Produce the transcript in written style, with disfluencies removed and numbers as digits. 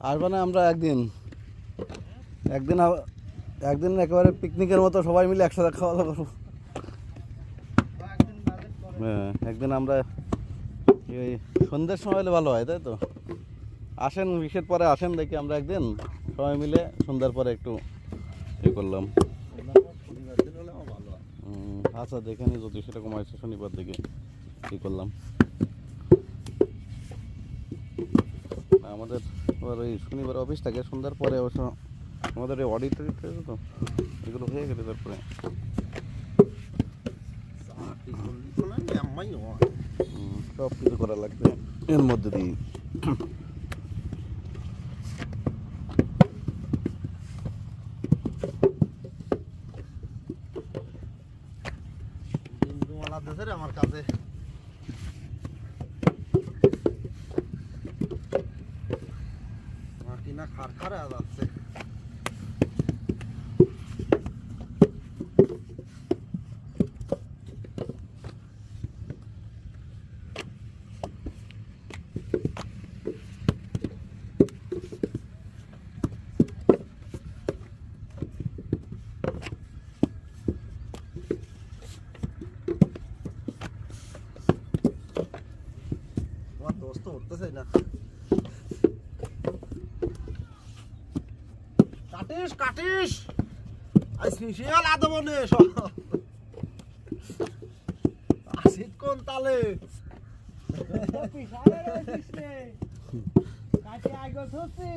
আসবে না আমরা একদিন একদিন একদিন একেবারে পিকনিকের মতো সবাই মিলে একসাথে খাওয়া দাওয়া করবো। হ্যাঁ, একদিন আমরা এই সন্ধ্যের সময় হলে ভালো হয়, তাই তো? আসেন, বিশের পরে আসেন, দেখি আমরা একদিন সবাই মিলে সন্ধ্যার পরে একটু ই করলাম। আচ্ছা, দেখে নি যদি সেরকম আছে শনিবার দিকে ই করলাম। আমাদের আবার ওই শনিবার অফিস থাকে, সন্ধ্যার পরে অবশ্য আমাদের এই অডিট তো এগুলো হয়ে গেলে তারপরে সব কিছু করা লাগবে এর মধ্যে দিয়ে। আমার কাছে মাটি না খারখারে যাচ্ছে। দোস্ত উঠতেছে না, কাটিস কাটিস স্পেশাল আদমনে সব আসিত কোন তালে পিছালে রে কাটি আগে ধরছি।